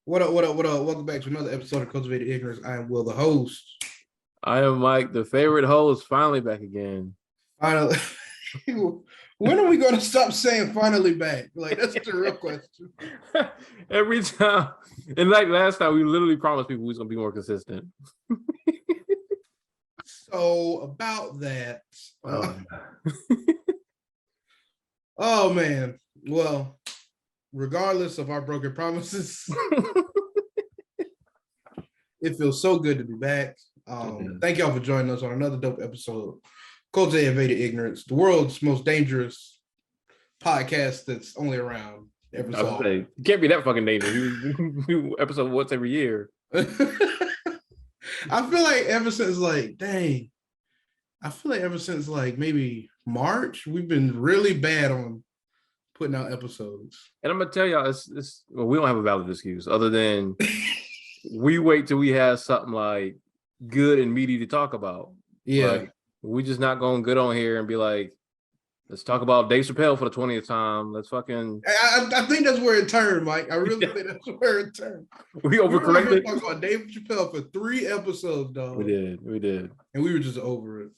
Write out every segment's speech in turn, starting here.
What up, what up, what up? Welcome back to another episode of Cultivated Ignorance. I am Will, the host. I am Mike, the favorite host, finally back again. Finally, when are we going to stop saying finally back? Like, that's the real question. Every time, and like last time, we literally promised people we was gonna be more consistent. So, about that, Oh, oh man, well, regardless of our broken promises, it feels so good to be back. Thank y'all for joining us on another dope episode of Cultivated Ignorance, the world's most dangerous podcast that's only around every I so was say, it can't be that fucking dangerous. We do episode once every year. I feel like ever since maybe March, we've been really bad on putting out episodes. And I'm gonna tell y'all, well, we don't have a valid excuse other than we wait till we have something like good and meaty to talk about. Yeah. Like, we just not gonna get on here and be like, let's talk about Dave Chappelle for the 20th time. Let's fucking. I think that's where it turned, Mike. I really think that's where it turned. We overcorrected. We talked about Dave Chappelle for 3 episodes, dog. We did. And we were just over it.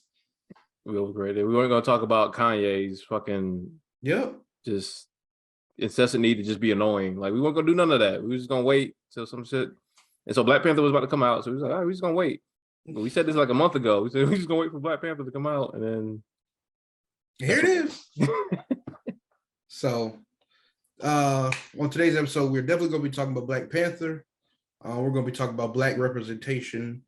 We overcorrected. We weren't gonna talk about Kanye's fucking just incessant need to just be annoying. Like, we weren't gonna do none of that. We were just gonna wait till some shit. And so Black Panther was about to come out. So we was like, all right, we're just gonna wait. But we said this like a month ago. We said we're just gonna wait for Black Panther to come out, and then here it is. So on today's episode, we're definitely going to be talking about Black Panther. We're going to be talking about Black representation,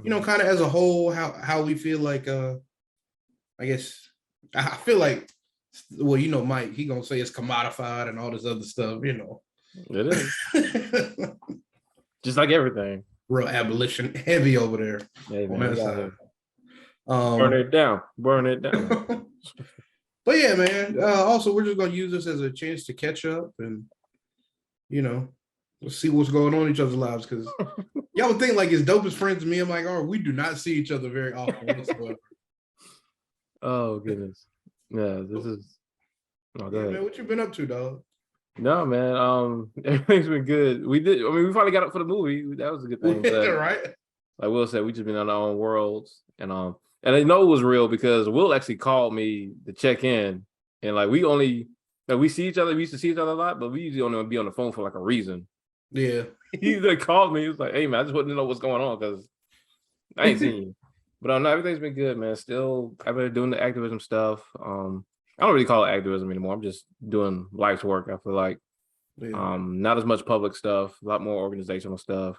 you know, kind of as a whole, how we feel like, I guess, I feel like, well, you know, Mike, he going to say it's commodified and all this other stuff, you know. It is. Just like everything. Real abolition heavy over there. Hey, man, on that side. Burn it down. But yeah, man. Also, we're just gonna use this as a chance to catch up and, you know, let's see what's going on in each other's lives. Because y'all would think like as dope as friends me and Mike are, we do not see each other very often whatsoever. Oh goodness. Yeah, this is. Oh, yeah, man, what you been up to, dog? No, man. Everything's been good. We finally got up for the movie. That was a good thing. Right. Like Will said, we just been on our own worlds, and I know it was real because Will actually called me to check in, and like we see each other. We used to see each other a lot, but we usually only be on the phone for like a reason. Yeah. He like called me. He was like, "Hey man, I just wanted to know what's going on because I ain't seen you." But no, everything's been good, man. Still, I've been doing the activism stuff. I don't really call it activism anymore. I'm just doing life's work. I feel like, not as much public stuff, a lot more organizational stuff.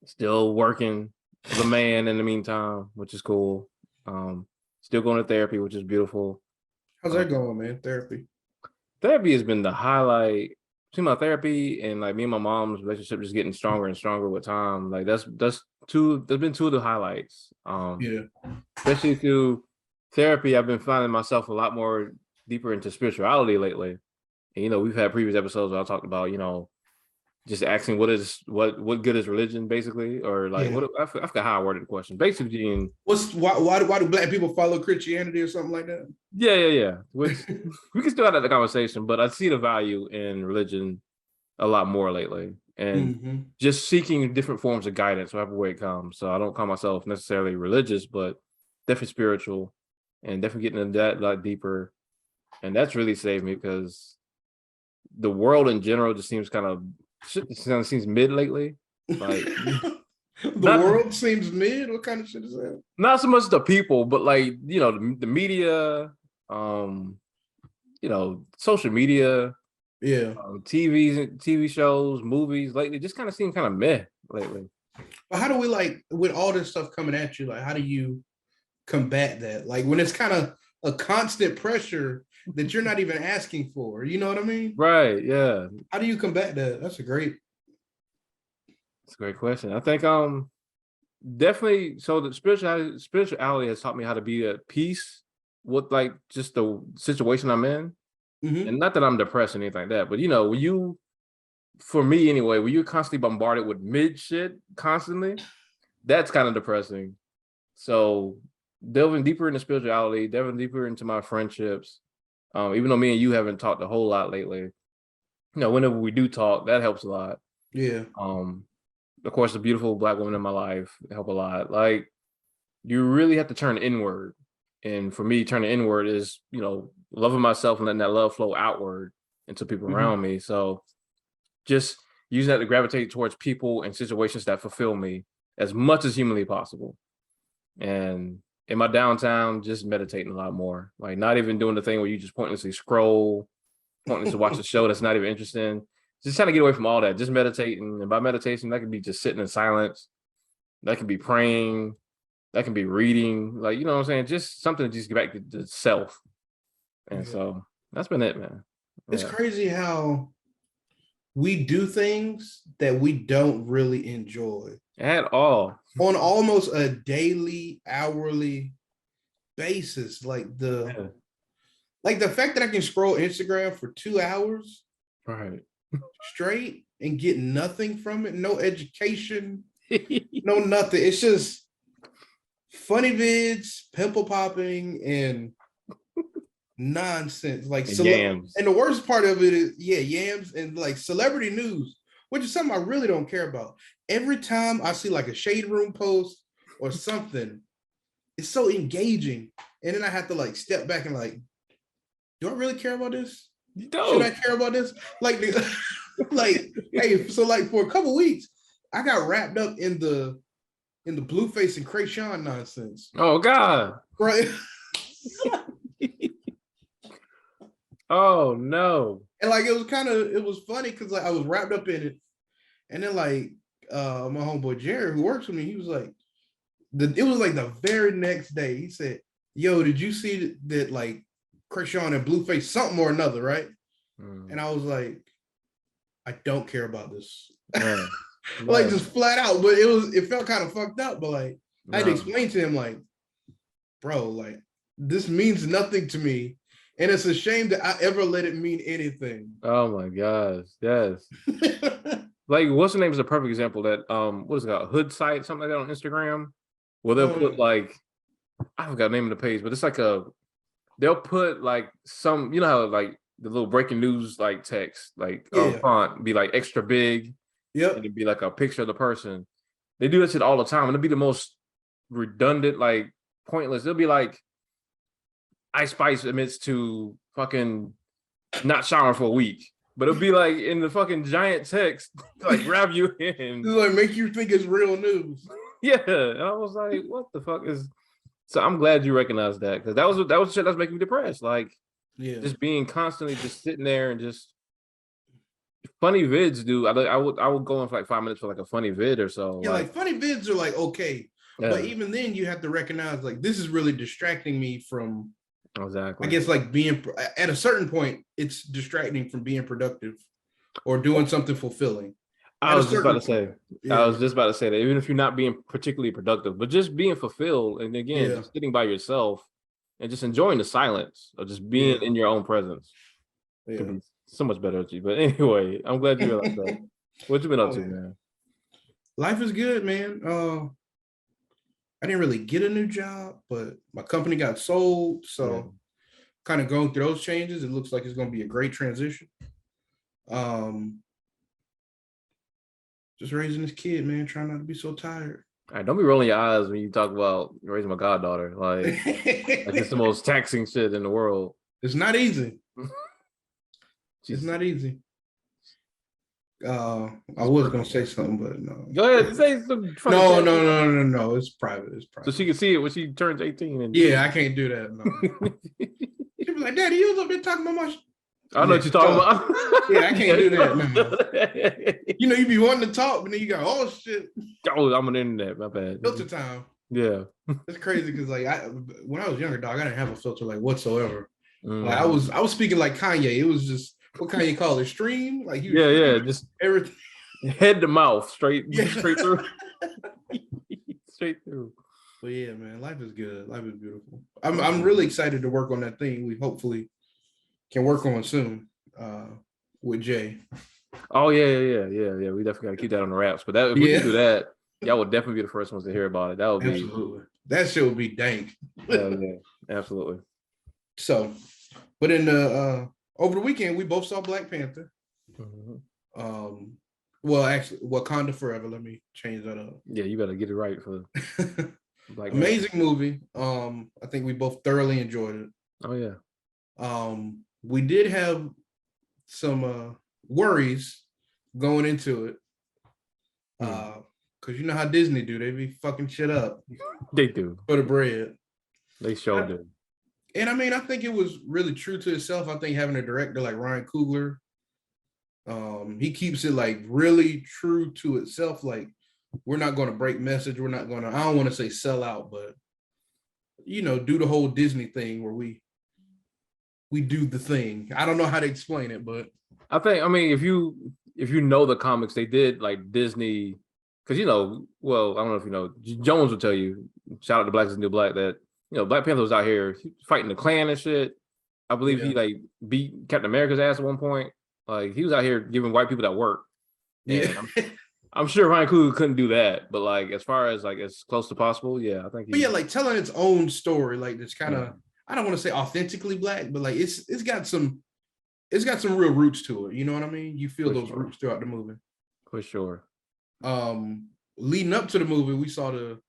Still working as a man in the meantime, which is cool. Still going to therapy, which is beautiful. How's that going, man? Therapy has been the highlight. See, my therapy and like me and my mom's relationship just getting stronger and stronger with time. Like that's been two of the highlights. Especially through therapy, I've been finding myself a lot more deeper into spirituality lately. And you know, we've had previous episodes where I talked about, you know, just asking what good is religion, basically, or like I forgot how I worded the question. Basically, why do Black people follow Christianity or something like that? Yeah. Which we can still have that conversation, but I see the value in religion a lot more lately, and just seeking different forms of guidance, whatever way it comes. So I don't call myself necessarily religious, but definitely spiritual, and definitely getting into that a lot deeper, and that's really saved me because the world in general just seems kind of seems mid lately. Like world seems mid. What kind of shit is that? Not so much the people, but like, you know, the media, you know, social media, TV shows, movies lately just kind of seem kind of meh lately. But how do we, like, with all this stuff coming at you, like how do you combat that? Like when it's kind of a constant pressure that you're not even asking for, you know what I mean? Right, yeah. How do you combat that? That's a great question. I think definitely, so the spirituality has taught me how to be at peace with like just the situation I'm in. And not that I'm depressed or anything like that, but you know, for me anyway, when you're constantly bombarded with mid shit constantly, that's kind of depressing. So delving deeper into spirituality, delving deeper into my friendships, even though me and you haven't talked a whole lot lately, whenever we do talk, that helps a lot. Yeah. Of course, the beautiful Black women in my life help a lot. Like, you really have to turn inward. And for me, turning inward is, loving myself and letting that love flow outward into people around me. So just using that to gravitate towards people and situations that fulfill me as much as humanly possible. And in my downtime, just meditating a lot more. Like, not even doing the thing where you just pointlessly scroll, pointless to watch a show that's not even interesting. Just trying to get away from all that. Just meditating. And by meditation, that could be just sitting in silence. That could be praying. That can be reading. Like, you know what I'm saying? Just something to just get back to self. And so that's been it, man. It's crazy how we do things that we don't really enjoy at all on almost a daily, hourly basis. Like the fact that I can scroll Instagram for 2 hours straight and get nothing from it, no education, no nothing. It's just funny vids, pimple popping, and nonsense. Like yams. And the worst part of it is yams and like celebrity news, which is something I really don't care about. Every time I see like a shade room post or something, it's so engaging. And then I have to like step back and like, do I really care about this? Should I care about this? Like, hey, so like for a couple weeks, I got wrapped up in the Blueface and Krayshawn nonsense. Oh God. Right. Oh no. And like it was funny because like I was wrapped up in it. And then like my homeboy Jared, who works with me, he was like, it was like the very next day. He said, "Yo, did you see that like Krayshawn and Blueface something or another, right?" And I was like, I don't care about this. Like just flat out. But it felt kind of fucked up. But like I had to explain to him, like, bro, like this means nothing to me. And it's a shame that I ever let it mean anything. Oh my gosh. Yes. Like, what's the name is a perfect example that what is it called? Hood site, something like that on Instagram. Where they'll put like, I forgot the name of the page, but it's like they'll put like some, you know how like the little breaking news like text, like font be like extra big. Yep. And it'd be like a picture of the person. They do that shit all the time. And it'll be the most redundant, like pointless. It'll be like Ice Spice admits to fucking not showering for a week. But it'll be like in the fucking giant text, like grab you in. Like make you think it's real news. Yeah. And I was like, what the fuck is. So I'm glad you recognized that, because that was shit that's making me depressed. Like, just being constantly just sitting there and just funny vids, dude. I would go in for like 5 minutes for like a funny vid or so. Yeah, like funny vids are like okay. Yeah. But even then you have to recognize like this is really distracting me from exactly. I guess like being at a certain point, it's distracting from being productive or doing something fulfilling. I was just about to say that even if you're not being particularly productive, but just being fulfilled, and again, just sitting by yourself and just enjoying the silence of just being in your own presence. Could be so much better at you. But anyway, I'm glad you realized that. What you been up to, man? Life is good, man. I didn't really get a new job, but my company got sold. So kind of going through those changes. It looks like it's going to be a great transition. Just raising this kid, man, trying not to be so tired. All right, don't be rolling your eyes when you talk about raising my goddaughter. Like it's the most taxing shit in the world. It's not easy. It's not easy. I was gonna say something, but no. Go ahead, say something. No. It's private. It's private. So she can see it when she turns 18. And I can't do that. No. She'll be like, "Daddy, you was up there talking about my." I know what you're talking about. I can't do that. No. You know, you be wanting to talk, but then you go, "Oh shit." Oh, I'm on the internet. My bad. Filter time. Yeah. It's crazy because like when I was younger, dog, I didn't have a filter like whatsoever. Like I was speaking like Kanye. It was just what Kanye call it, stream. Like just everything, head to mouth, straight through, straight through. But yeah, man, life is good. Life is beautiful. I'm really excited to work on that thing. We hopefully can work on soon with Jay. Oh yeah. We definitely got to keep that on the wraps. But if we can do that, y'all would definitely be the first ones to hear about it. That would be absolutely. That shit would be dank. Yeah, absolutely. So, but in the over the weekend, we both saw Black Panther. Well, actually, Wakanda Forever. Let me change that up. Yeah, you better get it right for Black amazing movie. I think we both thoroughly enjoyed it. Oh yeah. We did have some worries going into it. Because you know how Disney do, they be fucking shit up. They do. For the bread. They sure do. And I mean, I think it was really true to itself. I think having a director like Ryan Coogler, he keeps it like really true to itself. Like, we're not going to break message. We're not going to, I don't want to say sell out, but you know, do the whole Disney thing where we do the thing. I don't know how to explain it, but I mean, if you know the comics, they did like Disney, because you know, well, I don't know if you know, Jones will tell you, shout out to Black is the New Black, that you know, Black Panther was out here fighting the Klan and shit. I believe he like beat Captain America's ass at one point. Like he was out here giving white people that work. And I'm sure Ryan Coogler couldn't do that, but like as far as like as close to possible, yeah, I think. But yeah, like telling its own story, like it's kind of, I don't want to say authentically Black, but like it's got some real roots to it. You know what I mean? You feel those roots throughout the movie. For sure. Leading up to the movie, we saw the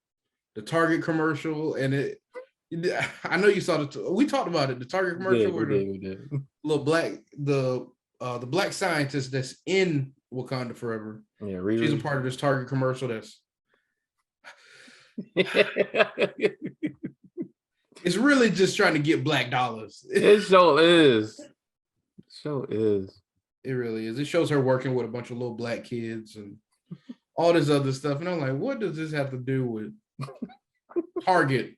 Target commercial, and I know you saw we talked about it. The Target commercial where the little the black scientist that's in Wakanda Forever. Yeah, Riri. She's a part of this Target commercial. That's it's really just trying to get black dollars. It so is. So is. It really is. It shows her working with a bunch of little black kids and all this other stuff, and I'm like, what does this have to do with Target?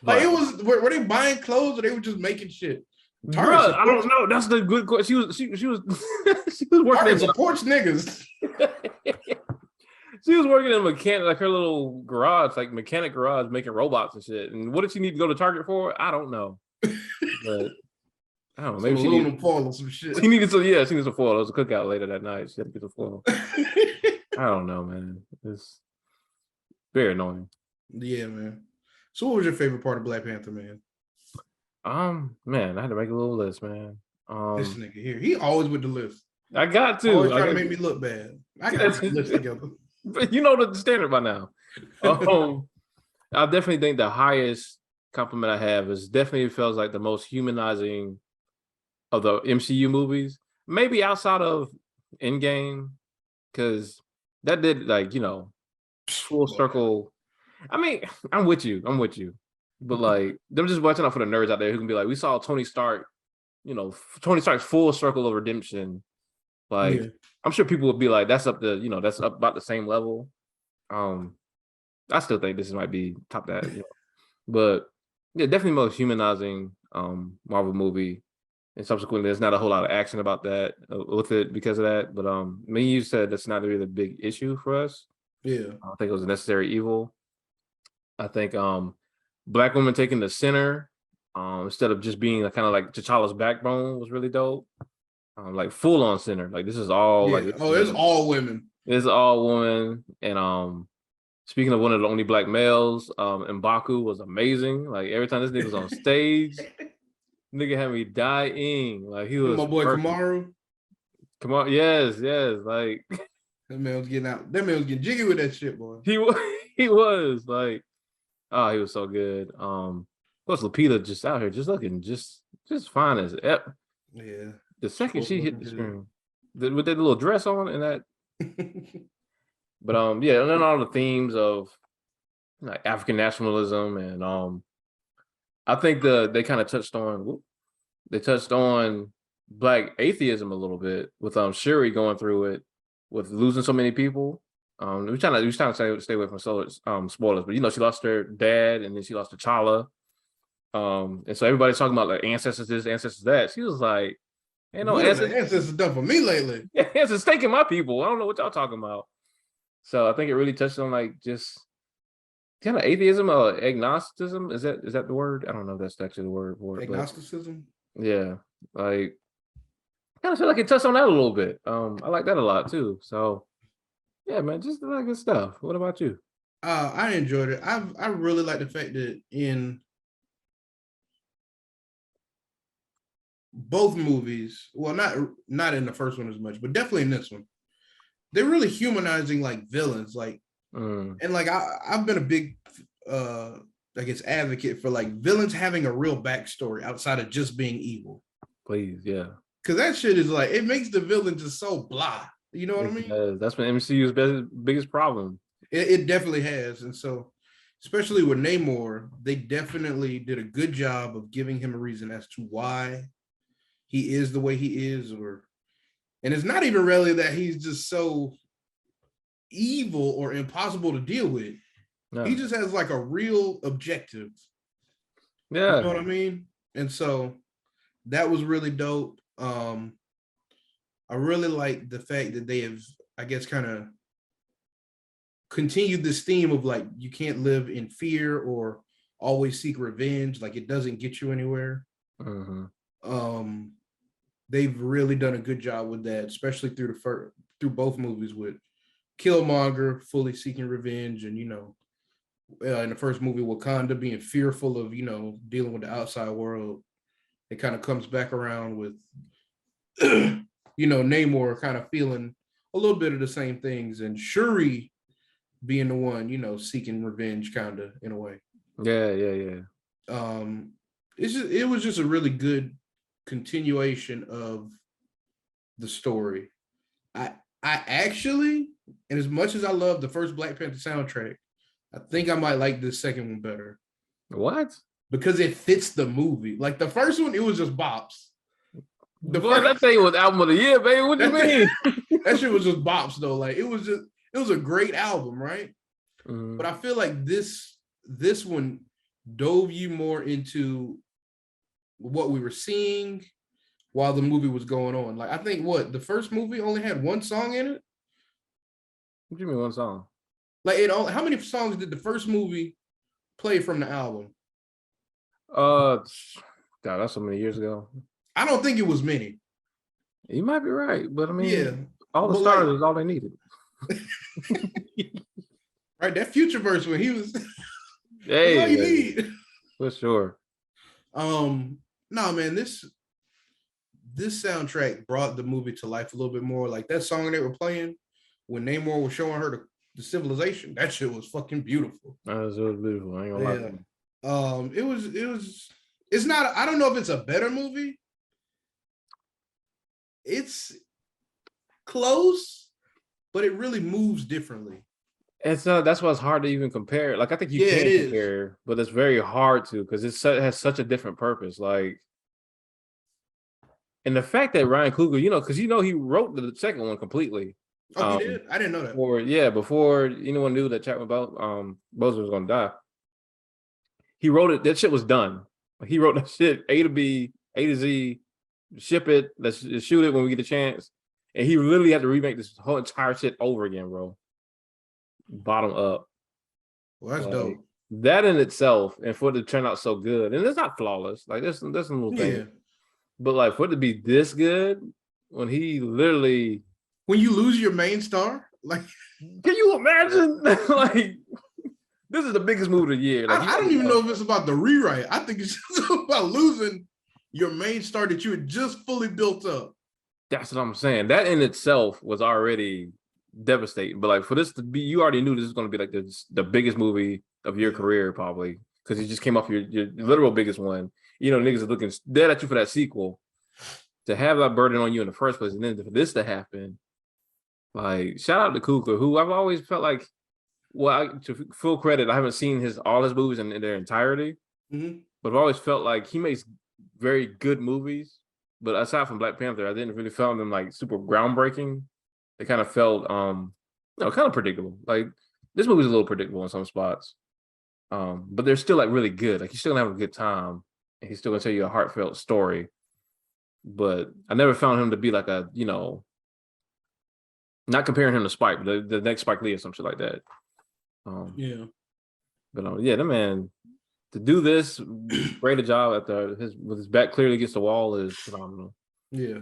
Like, it was, were they buying clothes or they were just making shit? Bruh, I don't know. That's the good question. She was she was working. Target supports niggas. She was working in mechanic, like her little garage, like mechanic garage, making robots and shit. And what did she need to go to Target for? I don't know. But I don't know. Maybe some aluminum foil or some shit. She needed some. Yeah, she needed some foil. It was a cookout later that night. She had to get some foil. I don't know, man. It's very annoying. Yeah, man. So, what was your favorite part of Black Panther, man? Man, I had to make a little list, man. This nigga here, he always with the list. I got to. Always trying to make me look bad. I got the list together. But you know the standard by now. I definitely think the highest compliment I have is definitely feels like the most humanizing of the MCU movies. Maybe outside of Endgame, because that did like, you know, full circle. I mean, I'm with you. But like, them just watching out for the nerds out there who can be like, we saw Tony Stark, you know, Tony Stark's full circle of redemption. Like, I'm sure people would be like, that's up to, you know, that's up about the same level. I still think this might be top that, you know. But yeah, definitely most humanizing Marvel movie. And subsequently, there's not a whole lot of action about that with it because of that. But me, you said that's not really a big issue for us. Yeah, I think it was a necessary evil. I think Black women taking the center instead of just being kind of like T'Challa's backbone was really dope. Like full on center. Like this is all like it's all women. It's all women. And speaking of one of the only black males, M'Baku was amazing. Like every time this nigga was on stage, nigga had me dying. Like he was my boy perfect. Kamaru. Come on, yes. Like that man was getting out. That man was getting jiggy with that shit, boy. He was like, oh, he was so good. Plus Lupita just out here, just looking just fine as ever. Yeah. The second she hit the screen with that little dress on and that. But yeah, and then all the themes of like African nationalism and I think they kind of touched on Black atheism a little bit with Shuri going through it with losing so many people. We're trying to stay away from spoilers, but you know, she lost her dad and then she lost T'Challa. And so everybody's talking about like ancestors this, ancestors that. She was like, ain't no ancestors done for me lately. Yeah, ancestors taking my people. I don't know what y'all talking about. So I think it really touched on like just kind of atheism or agnosticism. Is that the word? I don't know if that's actually the word for it. Agnosticism? But yeah. Like kind of feel like it touched on that a little bit. I like that a lot too. So yeah, man, just like good stuff. What about you? I enjoyed it. I really like the fact that in both movies, well, not in the first one as much, but definitely in this one, they're really humanizing like villains, like, and like I've been a big, I guess, advocate for like villains having a real backstory outside of just being evil. Please, yeah. Because that shit is like, it makes the villain just so blah. You know what I mean? That's been MCU's biggest problem. It definitely has, and so especially with Namor, they definitely did a good job of giving him a reason as to why he is the way he is, and it's not even really that he's just so evil or impossible to deal with. No. He just has like a real objective. Yeah. You know what I mean? And so that was really dope. I really like the fact that they have, I guess, kind of continued this theme of like, you can't live in fear or always seek revenge. Like, it doesn't get you anywhere. They've really done a good job with that, especially through both movies, with Killmonger fully seeking revenge, and in the first movie, Wakanda being fearful of dealing with the outside world. It kind of comes back around with Namor kind of feeling a little bit of the same things, and Shuri being the one seeking revenge, kind of, in a way. Yeah. It was just a really good continuation of the story. I actually, and as much as I love the first Black Panther soundtrack, I think I might like this second one better. What? Because it fits the movie. Like, the first one, it was just bops. That thing was album of the year, baby. What do you mean? That shit was just bops, though. Like, it was a great album, right? But I feel like this one dove you more into what we were seeing while the movie was going on. Like, I think the first movie only had one song in it. What do you mean one song? Like, how many songs did the first movie play from the album? God, that's so many years ago. I don't think it was many. You might be right, but I mean, yeah, all the stars is all they needed. Right, that Future verse when he was. Hey, that's all you need. For sure. No, man, this soundtrack brought the movie to life a little bit more. Like, that song they were playing when Namor was showing her the civilization, that shit was fucking beautiful. That was beautiful. I ain't gonna lie. It's not, I don't know if it's a better movie. It's close, but it really moves differently. It's that's why it's hard to even compare. Like, I think you can compare, but it's very hard to, because it has such a different purpose. Like, and the fact that Ryan Coogler, because he wrote the second one completely. Oh, he did? I didn't know that. Before anyone knew that Chadwick Boseman was going to die, he wrote it. That shit was done. He wrote that shit A to B, A to Z, ship it. Let's shoot it when we get a chance. And he literally had to remake this whole entire shit over again, bro. Bottom up. Well, that's dope. That in itself, and for it to turn out so good, and it's not flawless. Like, there's some little things, but like, for it to be this good, when he literally. When you lose your main star, like, can you imagine? Like, this is the biggest movie of the year. Like, I don't even know if it's about the rewrite. I think it's just about losing your main star that you had just fully built up. That's what I'm saying. That in itself was already devastating. But like, for this to be, you already knew this is going to be like the biggest movie of your career, probably, because you just came off your literal biggest one. Niggas are looking dead at you for that sequel. To have that burden on you in the first place, and then for this to happen. Like, shout out to Coogler, who I've always felt like, to full credit, I haven't seen all his movies in their entirety, but I've always felt like he makes very good movies. But aside from Black Panther, I didn't really feel them like super groundbreaking. They kind of felt, kind of predictable. Like, this movie's a little predictable in some spots, but they're still like really good. Like, you're still gonna have a good time, and he's still gonna tell you a heartfelt story. But I never found him to be like a, not comparing him to Spike, but the next Spike Lee or some shit like that. But the man, to do this great a job with his back clearly against the wall is phenomenal. Yeah.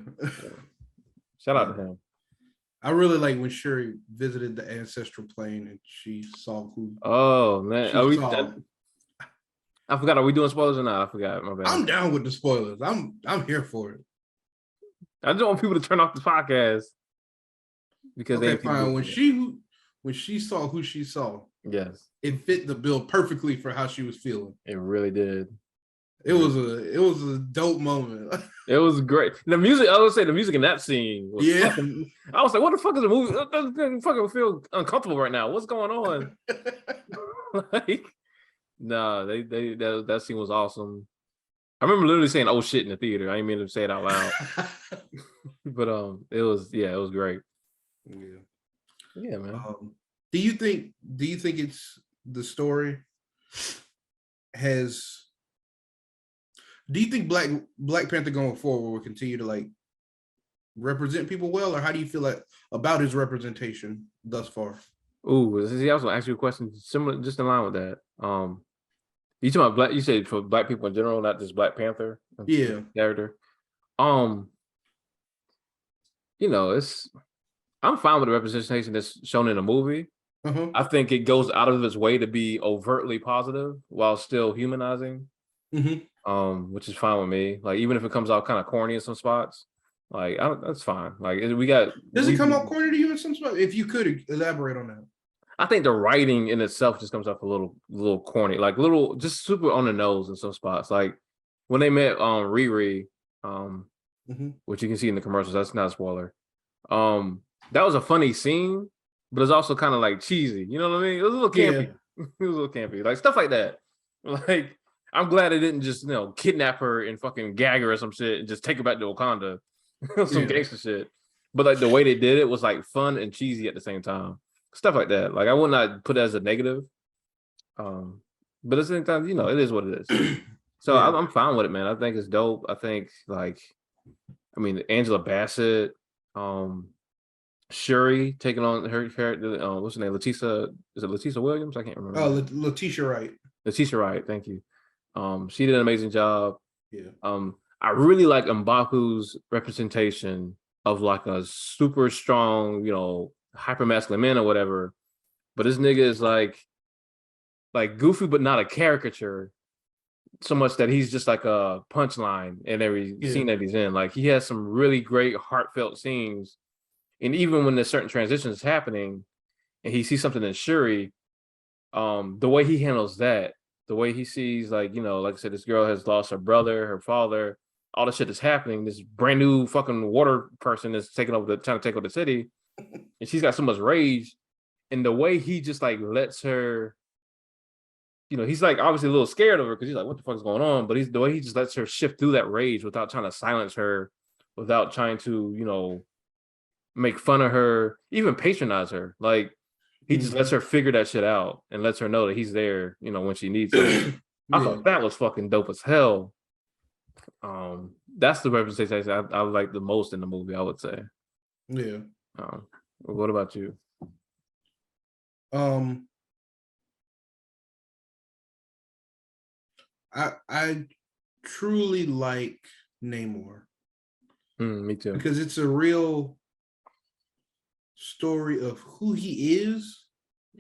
Shout out to him. I really like when Shuri visited the ancestral plane and she saw who. Oh man, I forgot. Are we doing spoilers or not? I forgot. My bad. I'm down with the spoilers. I'm here for it. I just want people to turn off the podcast because okay, they fine. When she saw who she saw, yes, it fit the bill perfectly for how she was feeling. It really did. It was a dope moment. It was great. The music, I would say, the music in that scene was fucking. I was like, "What the fuck is the movie? It doesn't fucking feel uncomfortable right now. What's going on?" Like, nah, that scene was awesome. I remember literally saying "oh shit" in the theater. I didn't mean to say it out loud, but it was great. Yeah, man. Do you think it's the story has? Do you think Black Panther going forward will continue to like represent people well, or how do you feel like about his representation thus far? Ooh, see, I was gonna ask you a question similar, just in line with that. You talking about black? You said for Black people in general, not just Black Panther. Yeah. Character. I'm fine with the representation that's shown in a movie. I think it goes out of its way to be overtly positive while still humanizing. Which is fine with me. Like, even if it comes out kind of corny in some spots, like that's fine. Like, does it come out corny to you in some spots? If you could elaborate on that. I think the writing in itself just comes off a little corny, like just super on the nose in some spots. Like when they met Riri, which you can see in the commercials, that's not a spoiler. That was a funny scene, but it's also kind of like cheesy. You know what I mean? It was a little campy. Yeah. It was a little campy, like stuff like that. Like, I'm glad they didn't just kidnap her and fucking gag her or some shit and just take her back to Wakanda, some gangster shit. But like the way they did it was like fun and cheesy at the same time. Stuff like that. Like, I would not put it as a negative. But at the same time, it is what it is. So I'm fine with it, man. I think it's dope. I think Angela Bassett, Shuri taking on her character. What's her name? Letitia. Is it Letitia Williams? I can't remember. Oh, Letitia Wright. Letitia Wright. Thank you. She did an amazing job. Yeah. I really like M'Baku's representation of like a super strong, hyper masculine man or whatever. But this nigga is like goofy, but not a caricature. So much that he's just like a punchline in every scene that he's in. Like, he has some really great heartfelt scenes. And even when there's certain transitions happening and he sees something in Shuri, the way he handles that, the way he sees, like I said, this girl has lost her brother, her father, all the shit that's happening. This brand new fucking water person is trying to take over the city. And she's got so much rage. And the way he just like lets her, he's like obviously a little scared of her because he's like, what the fuck is going on? But the way he just lets her shift through that rage without trying to silence her, without trying to, make fun of her, even patronize her. Like, he just lets her figure that shit out and lets her know that he's there, when she needs him. I thought that was fucking dope as hell. That's the representation I like the most in the movie, I would say. Yeah. What about you? I truly like Namor. Me too. Because it's a real story of who he is.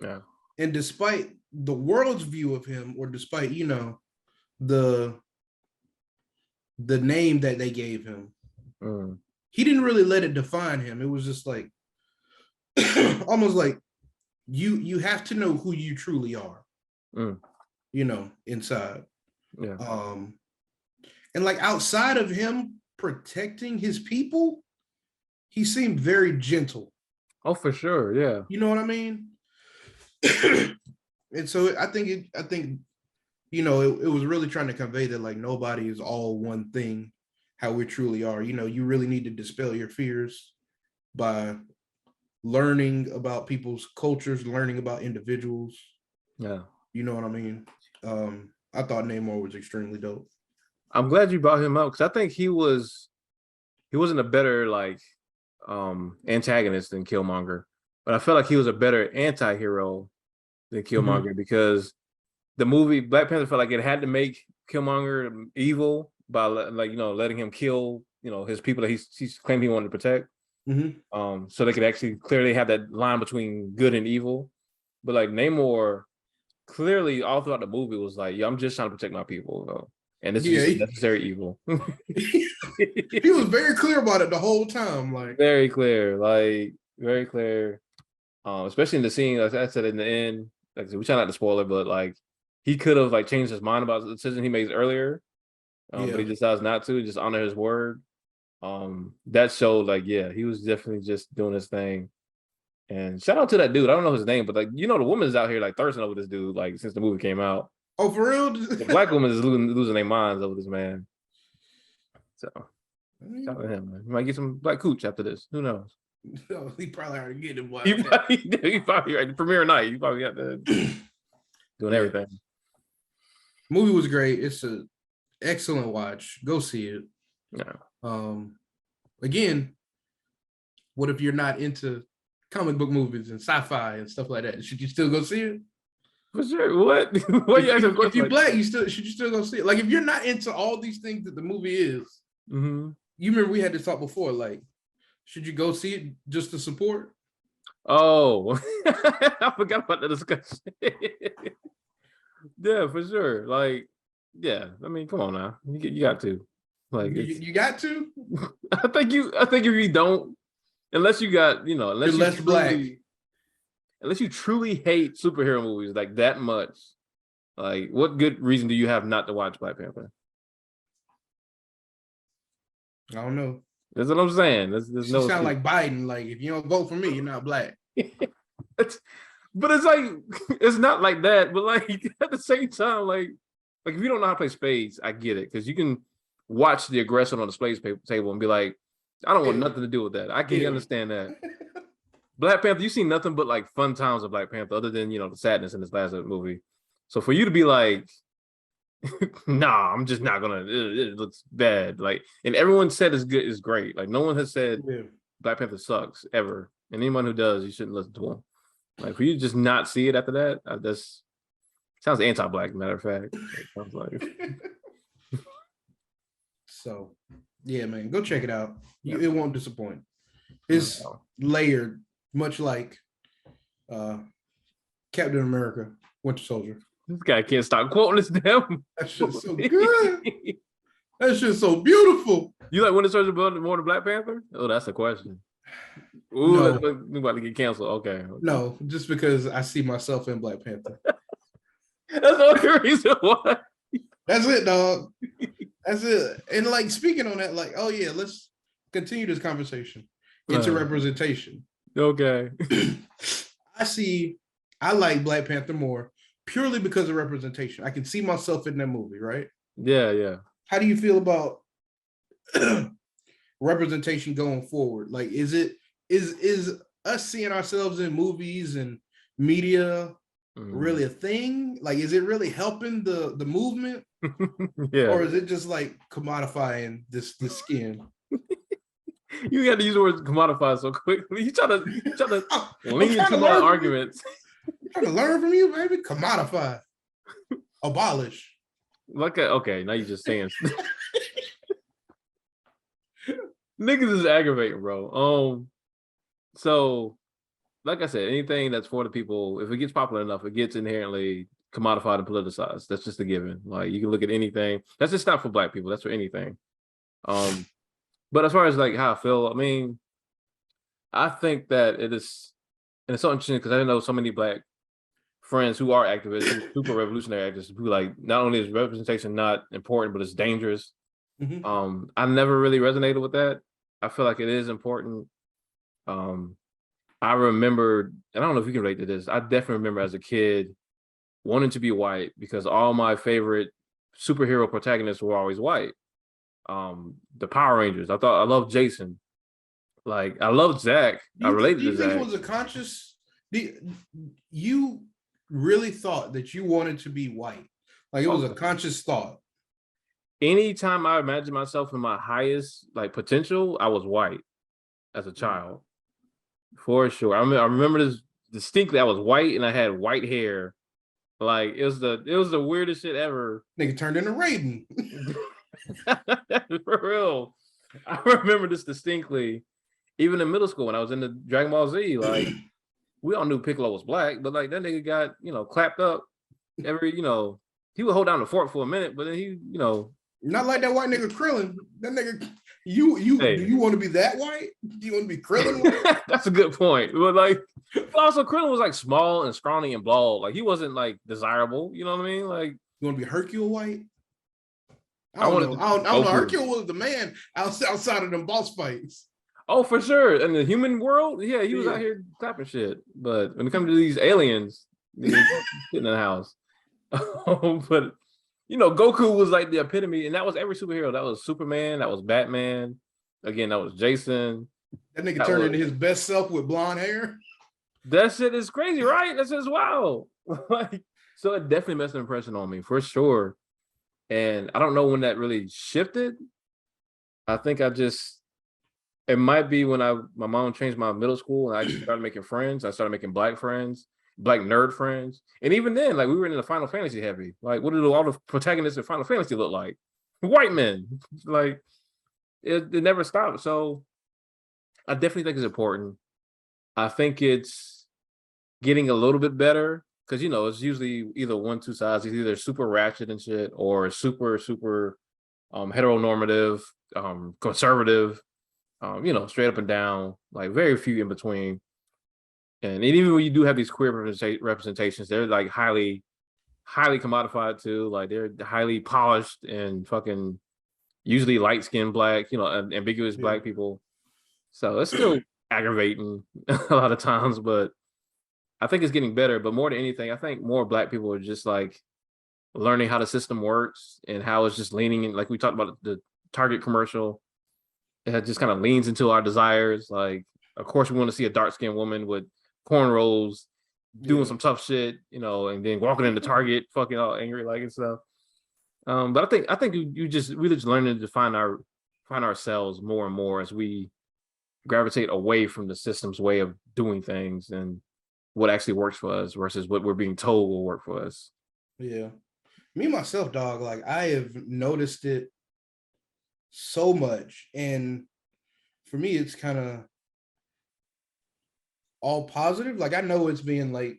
Yeah. And despite the world's view of him, or despite, the name that they gave him, he didn't really let it define him. It was just like almost like you have to know who you truly are, inside. Yeah. And like outside of him protecting his people, he seemed very gentle. Oh, for sure. Yeah. You know what I mean? And so I think it was really trying to convey that like nobody is all one thing, how we truly are. You really need to dispel your fears by learning about people's cultures, learning about individuals. Yeah. You know what I mean? I thought Namor was extremely dope. I'm glad you brought him up because I think he wasn't a better like antagonist than Killmonger, but I felt like he was a better anti-hero than Killmonger because the movie Black Panther felt like it had to make Killmonger evil by letting him kill his people that he's claimed he wanted to protect. So they could actually clearly have that line between good and evil. But like Namor clearly all throughout the movie was like, "Yo, I'm just trying to protect my people, though. And this is necessary evil." He was very clear about it the whole time. Like very clear, very clear. Especially in the scene, like I said in the end, like we try not to spoil it, but like he could have like changed his mind about the decision he made earlier, but he decides not to, just honor his word. That showed like, yeah, he was definitely just doing his thing. And shout out to that dude. I don't know his name, but like, the woman's out here like thirsting over this dude, like since the movie came out. Oh, for real? The black woman is losing their minds over this man. So shout out to him, man. He might get some black cooch after this. Who knows? No, he probably already get it. He probably right. Premiere night. He probably got the doing everything. Movie was great. It's an excellent watch. Go see it. Yeah. Again, what if you're not into comic book movies and sci-fi and stuff like that? Should you still go see it? For sure. What? What you asking? If you're black, should you still go see it? Like if you're not into all these things that the movie is, you remember we had this talk before. Like, should you go see it just to support? Oh, I forgot about the discussion. Yeah, for sure. Like, yeah. I mean, come on now. You got to. Like, you got to. I think if you don't, unless you got, unless you're less black, unless you truly hate superhero movies like that much, like, what good reason do you have not to watch Black Panther? I don't know. That's what I'm saying. There's no. Sound like Biden. Like, if you don't vote for me, you're not black. But it's like, it's not like that. But like at the same time, like if you don't know how to play spades, I get it, because you can watch the aggression on the spades table and be like, I don't want nothing to do with that. I can understand that. Black Panther, you see nothing but like fun times of Black Panther, other than the sadness in this last movie. So for you to be like, nah, I'm just not gonna. It looks bad. Like, and everyone said it's good, is great. Like, no one has said Black Panther sucks ever. And anyone who does, you shouldn't listen to them. Like, for you to just not see it after that, that's sounds anti-black. Matter of fact, it sounds like. So, yeah, man, go check it out. It won't disappoint. It's layered, much like Captain America: Winter Soldier. This guy can't stop quoting this damn. That shit's so good. That shit's so beautiful. You like Winter Soldier more than Black Panther? Oh, that's a question. Ooh, no. We're about to get canceled. Okay. No, just because I see myself in Black Panther. That's the only reason why. That's it, dog. That's it. And like, speaking on that, like, oh yeah, let's continue this conversation into representation. Okay. I like Black Panther more purely because of representation. I can see myself in that movie, right? Yeah. How do you feel about representation going forward? Like, is us seeing ourselves in movies and media really a thing? Like, is it really helping the movement? Yeah. Or is it just like commodifying this skin? You got to use the word commodify so quickly. You try to lean into my arguments. I'm trying to learn from you, baby. Commodify. Abolish. Okay, now you're just saying. Niggas is aggravating, bro. So, like I said, anything that's for the people, if it gets popular enough, it gets inherently commodified and politicized. That's just a given. Like, you can look at anything. That's just not for Black people. That's for anything. But as far as like how I feel, I mean, I think that it is, and it's so interesting because I didn't know so many Black friends who are activists, super revolutionary activists, who like, not only is representation not important, but it's dangerous. I never really resonated with that. I feel like it is important. I remember, and I don't know if you can relate to this, I definitely remember as a kid wanting to be white because all my favorite superhero protagonists were always white. The Power Rangers. I loved Jason. Like, I loved Zach. I related to Zach. Do you think it was a conscious? You really thought that you wanted to be white? Like, it was a conscious thought? Anytime I imagined myself in my highest like potential, I was white as a child, for sure. I remember this distinctly. I was white and I had white hair. Like, it was the weirdest shit ever. Nigga turned into Raiden. For real. I remember this distinctly. Even in middle school when I was in the Dragon Ball Z, like, we all knew Piccolo was black, but like that nigga got, clapped up he would hold down the fort for a minute, but then he, not like that white nigga Krillin. That nigga, do you want to be that white? Do you want to be Krillin white? That's a good point. But also Krillin was small and scrawny and bald. He wasn't desirable. You know what I mean? You want to be Hercule white? I don't know. Hercule was the man outside of them boss fights. Oh, for sure. In the human world, yeah, he was out here tapping shit. But when it comes to these aliens, sitting in the house. But Goku was the epitome, and that was every superhero. That was Superman, that was Batman. Again, that was Jason. That nigga turned into his best self with blonde hair. That shit is crazy, right? That's just wow. So it definitely made an impression on me for sure. And I don't know when that really shifted. I think it might be when my mom changed my middle school and I started making friends. I started making black friends, black nerd friends. And even then, we were in the Final Fantasy heavy. What did all the protagonists in Final Fantasy look like? White men. It never stopped. So I definitely think it's important. I think it's getting a little bit better because, it's usually either one, two sides. It's either super ratchet and shit or super, super heteronormative, conservative. Straight up and down, very few in between. And even when you do have these queer representations, they're highly, highly commodified too. They're highly polished and fucking usually light skinned black, ambiguous black people. So it's still aggravating a lot of times, but I think it's getting better. But more than anything, I think more black people are just learning how the system works and how it's just leaning in. We talked about the Target commercial. It just kind of leans into our desires. Of course, we want to see a dark-skinned woman with cornrows doing some tough shit, and then walking into Target, fucking all angry and stuff. But I think we're just learning to find ourselves more and more as we gravitate away from the system's way of doing things and what actually works for us versus what we're being told will work for us. Yeah, me myself, dog. I have noticed it so much, and for me it's kind of all positive. I know it's being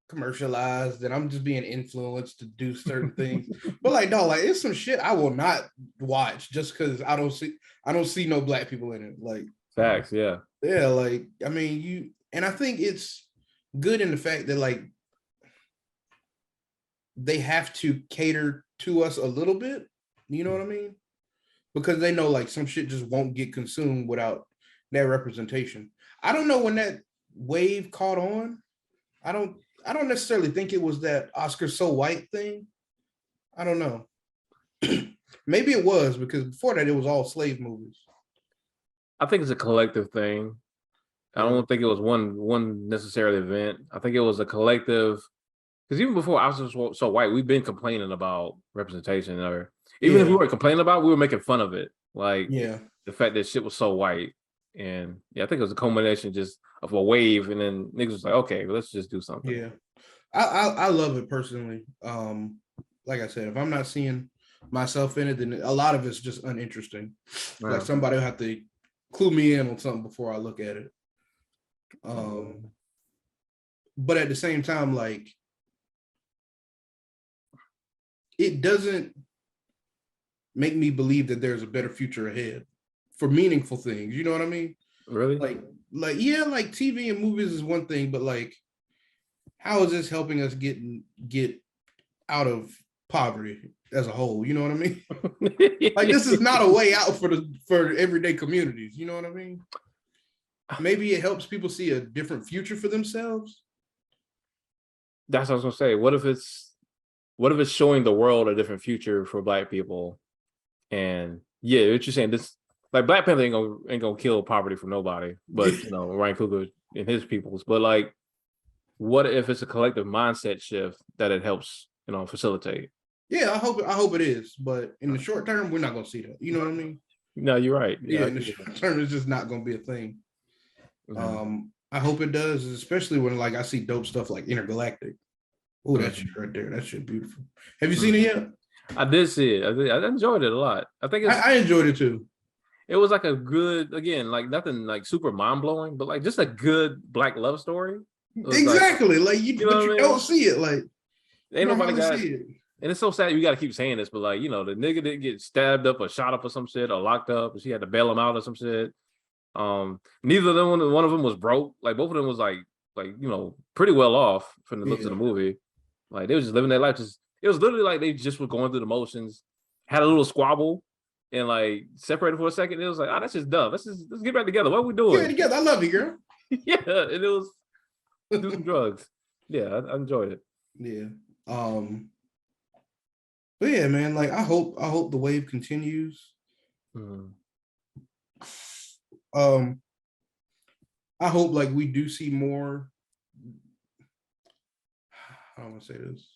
commercialized and I'm just being influenced to do certain things, but dog, it's some shit I will not watch just because I don't see no black people in it. Facts. Yeah, I mean, and I think it's good in the fact that they have to cater to us a little bit, you know what I mean? Because they know some shit just won't get consumed without that representation. I don't know when that wave caught on. I don't necessarily think it was that Oscar so white thing. I don't know. Maybe it was, because before that it was all slave movies. I think it's a collective thing. I don't think it was one necessarily event. I think it was a collective, because even before Oscar was so white, we've been complaining about representation, or even if we weren't complaining about it, we were making fun of it. The fact that shit was so white. And I think it was a culmination just of a wave, and then niggas was like, okay, let's just do something. Yeah. I love it personally. Like I said, if I'm not seeing myself in it, then a lot of it's just uninteresting. Right. Somebody will have to clue me in on something before I look at it. But at the same time, it doesn't make me believe that there's a better future ahead for meaningful things. You know what I mean? Really? TV and movies is one thing, but how is this helping us get out of poverty as a whole? You know what I mean? This is not a way out for everyday communities. You know what I mean? Maybe it helps people see a different future for themselves. That's what I was gonna say. What if it's showing the world a different future for Black people? And what you're saying, this Black Panther ain't gonna kill poverty for nobody, but Ryan Coogler and his peoples. But what if it's a collective mindset shift that it helps facilitate? Yeah, I hope it is. But in the short term, we're not gonna see that. You know what I mean? No, you're right. Yeah, in the short term, it's just not gonna be a thing. Mm-hmm. I hope it does, especially when I see dope stuff like Intergalactic. Oh, that shit right there. That shit beautiful. Have you seen it yet? I did see it. I enjoyed it a lot. I think I enjoyed it too. It was a good, again, nothing super mind blowing, but just a good Black love story. Exactly. You don't see it. Ain't nobody got it. And it's so sad you got to keep saying this, but like, you know, the nigga didn't get stabbed up or shot up or some shit or locked up, and she had to bail him out or some shit. Neither of them, one of them was broke. Like both of them was like you know, pretty well off from the looks of the movie. Like they was just living their life. It was literally like they just were going through the motions, had a little squabble, and like separated for a second. It was like, oh, that's just dumb. Let's get back together. What are we doing? Get together. I love you, girl. Yeah, and it was do some drugs. Yeah, I enjoyed it. Yeah. But yeah, man, like I hope the wave continues. I hope like we do see more. I don't want to say this.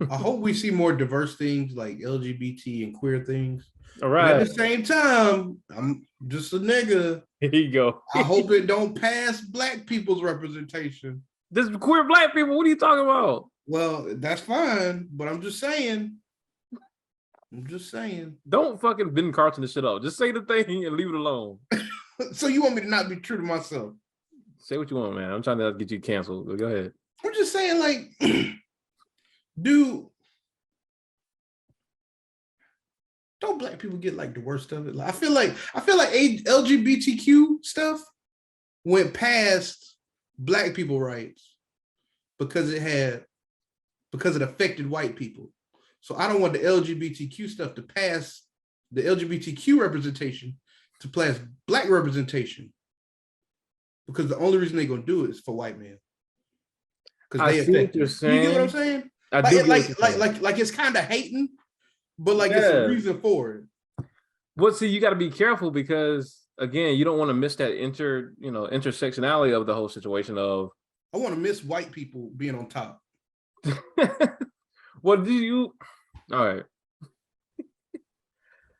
I hope we see more diverse things like LGBT and queer things. All right. But at the same time, I'm just a nigga. Here you go. I hope it don't pass Black people's representation. This queer Black people. What are you talking about? Well, that's fine, but I'm just saying. Don't fucking Ben Carlton this shit up. Just say the thing and leave it alone. So you want me to not be true to myself? Say what you want, man. I'm trying to get you canceled. Go ahead. I'm just saying, like, don't Black people get like the worst of it? Like, I feel like LGBTQ stuff went past Black people rights because it affected white people. So I don't want the LGBTQ stuff to pass the LGBTQ representation to pass Black representation, because the only reason they're gonna do it is for white men. Because they affect you. You get what I'm saying? Like it's kind of hating, but like it's a reason for it. Well, see, you got to be careful because again, you don't want to miss that intersectionality of the whole situation. Of I want to miss white people being on top. What do you? All right.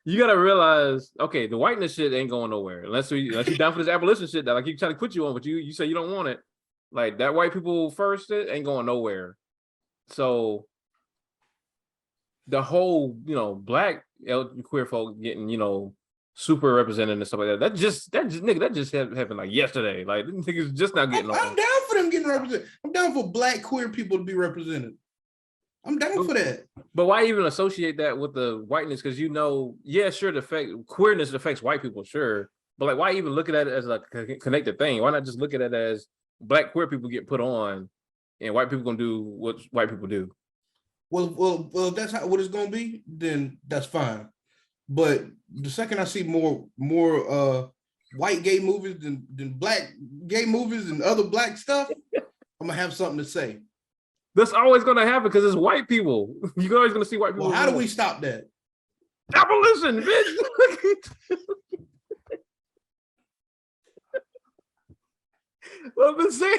You gotta realize, okay, the whiteness shit ain't going nowhere unless you're down for this abolition shit that I keep trying to put you on, but you say you don't want it. Like that white people first shit ain't going nowhere. So the whole, Black queer folk getting, super represented and stuff like that. That just happened like yesterday. Like niggas just not getting. I'm down for them getting represented. I'm down for Black queer people to be represented. I'm down for that. But why even associate that with the whiteness? Because sure, the queerness affects white people, sure. But like, why even look at it as a connected thing? Why not just look at it as Black queer people get put on, and white people gonna do what white people do? Well, if that's what it's gonna be, then that's fine. But the second I see more white gay movies than Black gay movies and other Black stuff, I'm gonna have something to say. That's always going to happen because it's white people. You're always going to see white people. Well, how do we stop that? Abolition, bitch. Well, I've been saying.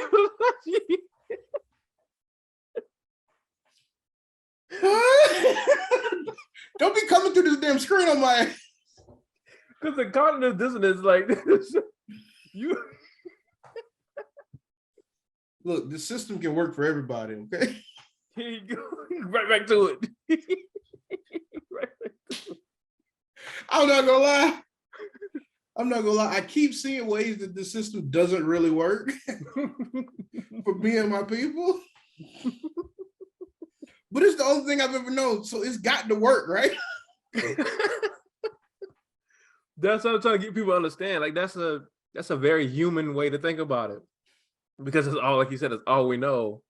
Don't be coming through this damn screen on my ass. Because the cognitive dissonance, like you. Look, the system can work for everybody, okay? Here you go. Right back to it. I'm not gonna lie. I keep seeing ways that the system doesn't really work for me and my people. But it's the only thing I've ever known, so it's got to work, right? That's what I'm trying to get people to understand. Like that's a very human way to think about it. Because it's all, like you said, it's all we know.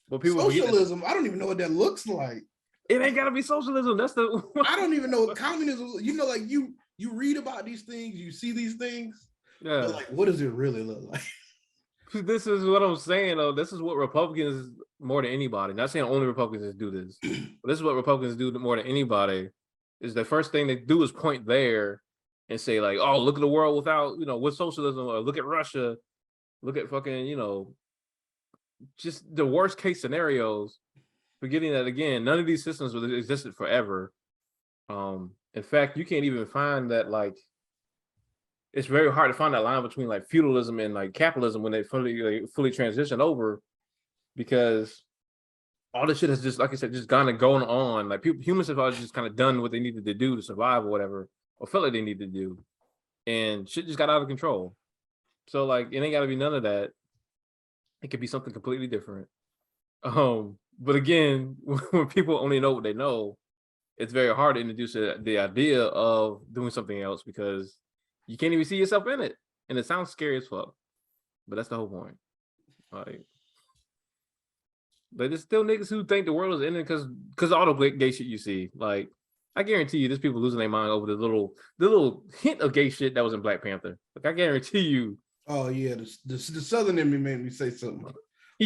But people socialism, I don't even know what that looks like. It ain't gotta be socialism. That's the I don't even know what communism. Like you read about these things, you see these things. Yeah. But like, what does it really look like? This is what I'm saying, though. This is what Republicans more than anybody. Not saying only Republicans do this, but this is what Republicans do more than anybody. Is the first thing they do is point there and say like, "Oh, look at the world without with socialism," or look at Russia. Look at fucking, just the worst case scenarios, forgetting that, again, none of these systems existed forever. In fact, you can't even find that, like, it's very hard to find that line between, like, feudalism and, like, capitalism when they fully transition over, because all this shit has just, like I said, just going on. Like, humans have always just kind of done what they needed to do to survive or whatever, or felt like they needed to do. And shit just got out of control. So like it ain't gotta be none of that. It could be something completely different. But again, when people only know what they know, it's very hard to introduce the idea of doing something else because you can't even see yourself in it, and it sounds scary as fuck. But that's the whole point. Like there's still niggas who think the world is ending because all the gay shit you see. Like I guarantee you, there's people losing their mind over the little hint of gay shit that was in Black Panther. Like I guarantee you. Oh yeah, the Southern in me made me say something, but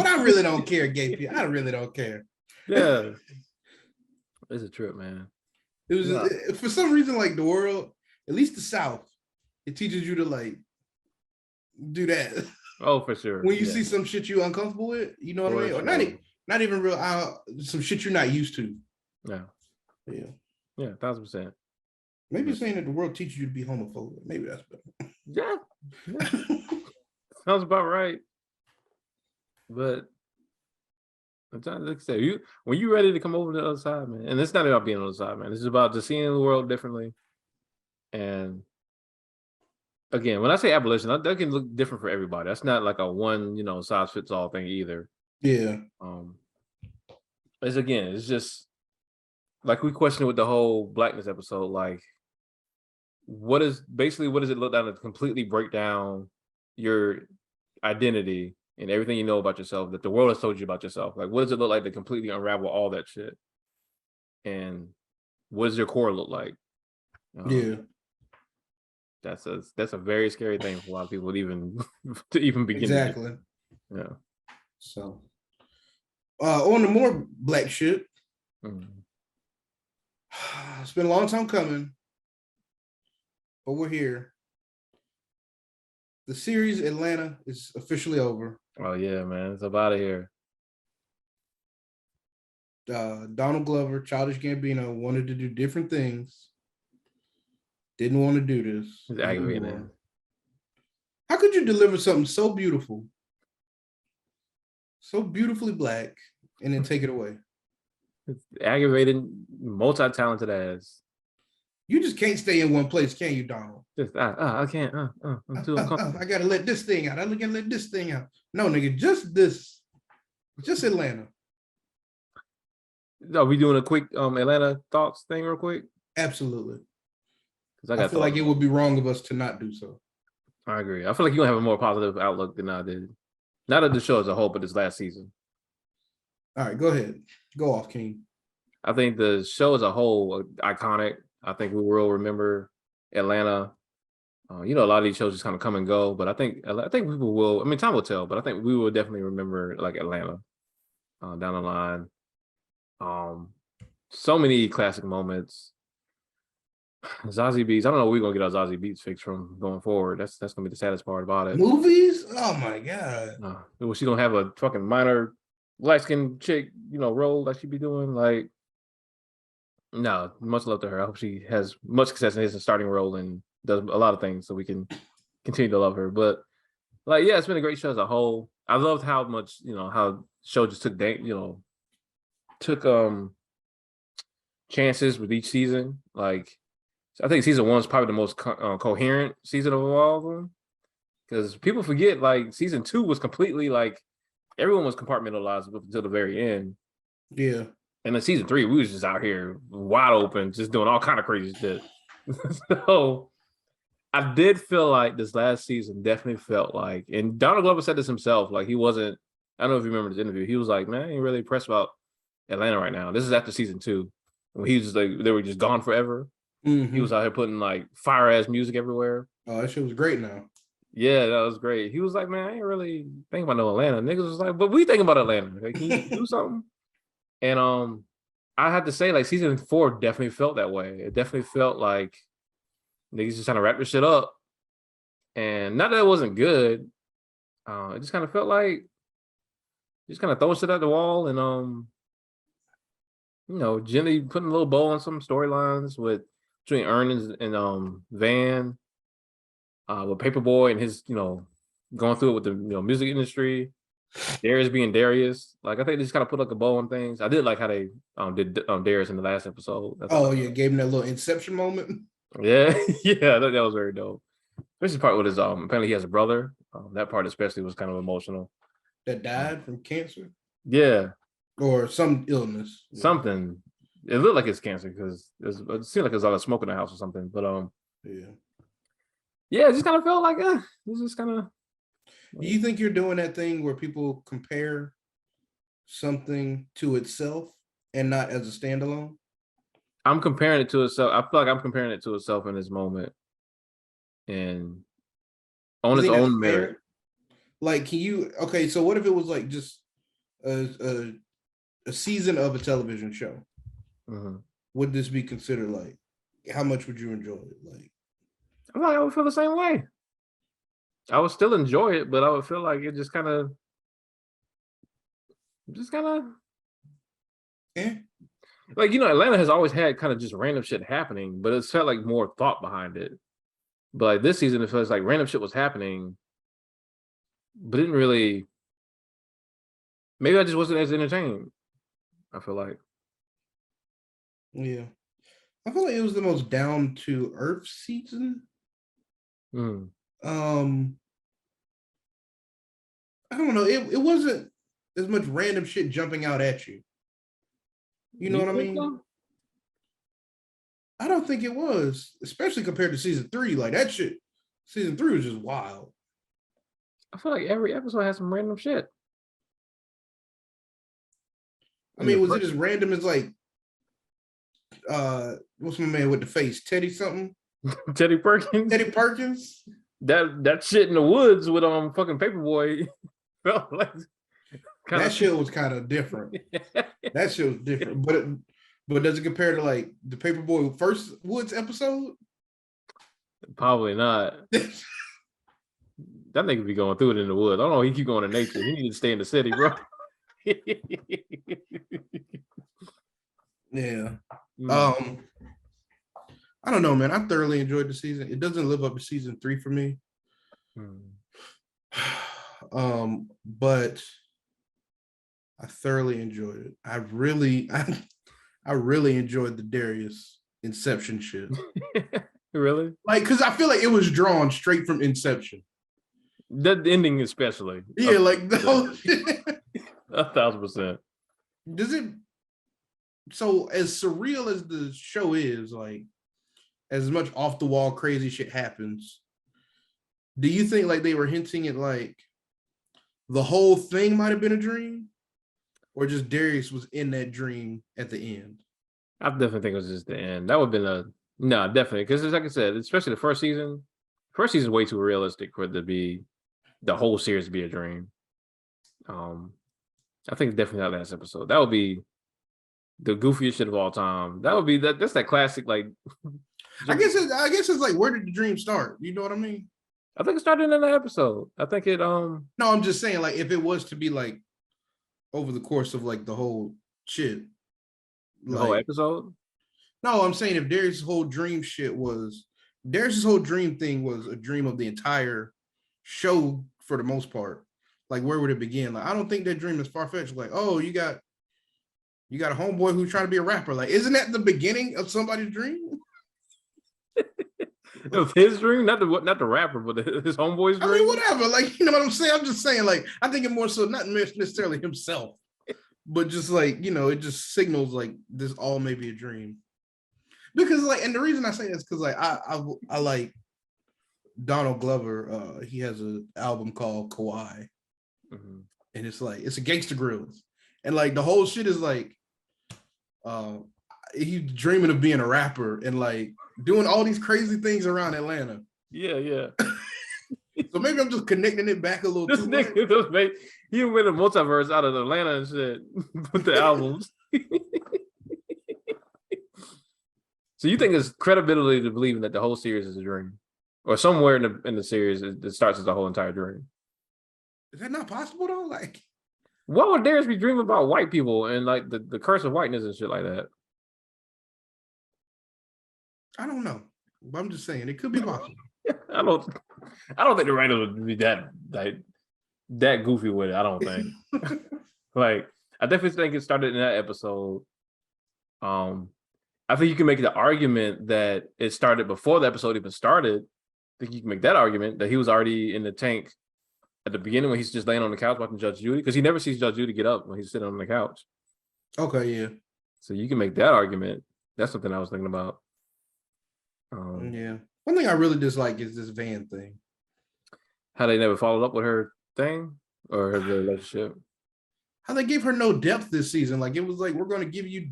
I really don't care, gay people. I really don't care. Yeah, it's a trip, man. It was for some reason like the world, at least the South, it teaches you to like do that. Oh, for sure. When you see some shit you uncomfortable with, you know what I mean, or not even real some shit you're not used to. Yeah, 1,000%. Maybe saying that the world teaches you to be homophobic. Maybe that's better. Yeah. Sounds about right. But I'm trying to say, when you're ready to come over to the other side, man, and it's not about being on the other side, man. It's about just seeing the world differently. And again, when I say abolition, that can look different for everybody. That's not like a one, size fits all thing either. Yeah. It's just like we questioned with the whole blackness episode, like what does it look like to completely break down your identity and everything you know about yourself that the world has told you about yourself? Like, what does it look like to completely unravel all that shit? And what does your core look like? That's a very scary thing for a lot of people to even begin. Exactly. To do. Yeah. So, on the more black shit, it's been a long time coming, but we're here. The series Atlanta is officially over. Oh yeah, man, it's up out of here. Donald Glover, Childish Gambino, wanted to do different things. Didn't want to do this. It's aggravating. How could you deliver something so beautiful, so beautifully black, and then take it away? It's aggravating, multi-talented ass. You just can't stay in one place, can you, Donald? I can't. I'm too uncomfortable. I gotta let this thing out. I gotta let this thing out. No, nigga, just Atlanta. Are we doing a quick Atlanta thoughts thing real quick? Absolutely. I feel like it would be wrong of us to not do so. I agree. I feel like you're gonna have a more positive outlook than I did. Not of the show as a whole, but this last season. All right, go ahead. Go off, King. I think the show as a whole iconic. I think we will remember Atlanta. A lot of these shows just kind of come and go, but I think people will. I mean, time will tell, but I think we will definitely remember like Atlanta down the line. So many classic moments. Zazie Beetz. I don't know where we're gonna get our Zazie Beetz fix from going forward. That's gonna be the saddest part about it. Movies? Oh my god. Was she gonna have a fucking minor light-skinned chick, role that she'd be doing? Like, no, much love to her. I hope she has much success in his starting role and does a lot of things so we can continue to love her. But like, yeah, it's been a great show as a whole. I loved how much, how show just took chances with each season. Like, I think season 1 is probably the most coherent season of all of them, because people forget like season 2 was completely like everyone was compartmentalized up until the very end. Yeah. And then season 3, we was just out here wide open, just doing all kind of crazy shit. So I did feel like this last season definitely felt like, and Donald Glover said this himself, like he wasn't, I don't know if you remember this interview, he was like, man, I ain't really impressed about Atlanta right now. This is after season 2, when he was just like, they were just gone forever. Mm-hmm. He was out here putting like fire ass music everywhere. Oh, that shit was great now. Yeah, that was great. He was like, man, I ain't really thinking about no Atlanta. Niggas was like, but we thinking about Atlanta. Like, can you do something? And I had to say, like, season 4 definitely felt that way. It definitely felt like niggas just trying to wrap this shit up. And not that it wasn't good. It just kind of felt like just kind of throwing shit at the wall and gently putting a little bow on some storylines between Ernest and Van, with Paperboy and his, going through it with the music industry. Darius being Darius. Like, I think they just kind of put like a bow on things. I did like how they did Darius in the last episode. Gave him that little Inception moment. Yeah, yeah, that was very dope. Especially part with his apparently he has a brother. That part especially was kind of emotional. That died from cancer. Yeah, or some illness. Something. It looked like it's cancer because it seemed like there's all that smoke in the house or something. But yeah, it just kind of felt like it's just kind of. Do you think you're doing that thing where people compare something to itself and not as a standalone? I'm comparing it to itself. I feel like I'm comparing it to itself in this moment, and on its own merit. Like, can you? Okay, so what if it was like just a season of a television show? Mm-hmm. Would this be considered like? How much would you enjoy it? Like, I feel like I would feel the same way. I would still enjoy it, but I would feel like it just kind of, eh? Like, Atlanta has always had kind of just random shit happening, but it's felt like more thought behind it. But like this season, it feels like random shit was happening, but didn't really. Maybe I just wasn't as entertained. I feel like. Yeah, I feel like it was the most down to earth season. Mm. I don't know. It wasn't as much random shit jumping out at you. You know what I mean? So? I don't think it was, especially compared to season 3. Like that shit, season 3 was just wild. I feel like every episode has some random shit. I mean, was it as random as like what's my man with the face? Teddy something? Teddy Perkins? Teddy Perkins? That shit in the woods with fucking Paperboy felt like that shit was kind of different. That shit was different. But does it compare to like the Paperboy first Woods episode? Probably not. That nigga be going through it in the woods. I don't know. He keep going to nature. He need to stay in the city, bro. Yeah. I don't know, man. I thoroughly enjoyed the season. It doesn't live up to season 3 for me. But I thoroughly enjoyed it. I really enjoyed the Darius Inception shit. Really? Like, because I feel like it was drawn straight from Inception. The ending especially. Yeah, like the whole shit. 1,000%. Does it? So as surreal as the show is, like as much off the wall crazy shit happens, do you think like they were hinting at like the whole thing might have been a dream, or just Darius was in that dream at the end? I definitely think it was just the end. That would have been no, definitely, because like I said, especially the first season. First season is way too realistic for it to be the whole series to be a dream. I think definitely that last episode. That would be the goofiest shit of all time. That would be that's that classic like. I guess it's like, where did the dream start? You know what I mean? I think it started in that episode. I think it No, I'm just saying, like, if it was to be like over the course of like the whole shit. The whole episode? No, I'm saying if Darius' whole dream thing was a dream of the entire show for the most part. Like, where would it begin? Like, I don't think that dream is far-fetched. Like, oh, you got a homeboy who's trying to be a rapper. Like, isn't that the beginning of somebody's dream? Of his dream, not the rapper, but his homeboy's dream. I mean, whatever. Like, you know what I'm saying? I'm just saying, like, I think it more so not necessarily himself, but just like, it just signals like this all may be a dream. Because like, and the reason I say this because like I like Donald Glover. He has an album called Kawhi, and it's like it's a Gangsta Grillz, and like the whole shit is like, he's dreaming of being a rapper and like doing all these crazy things around Atlanta. Yeah. So maybe I'm just connecting it back a little too much. He went a multiverse out of Atlanta and shit with the albums. So you think there's credibility to believing that the whole series is a dream, or somewhere in the series it starts as a whole entire dream? Is that not possible though? Like, why would Darius be dreaming about white people and like the curse of whiteness and shit like that? I don't know. But I'm just saying it could be possible. I don't think the writers would be that goofy with it. I don't think. Like, I definitely think it started in that episode. I think you can make the argument that it started before the episode even started. I think you can make that argument that he was already in the tank at the beginning when he's just laying on the couch watching Judge Judy, because he never sees Judge Judy get up when he's sitting on the couch. Okay, yeah. So you can make that argument. That's something I was thinking about. Yeah. One thing I really dislike is this Van thing. How they never followed up with her thing or her relationship. How they gave her no depth this season. Like, it was like, we're going to give you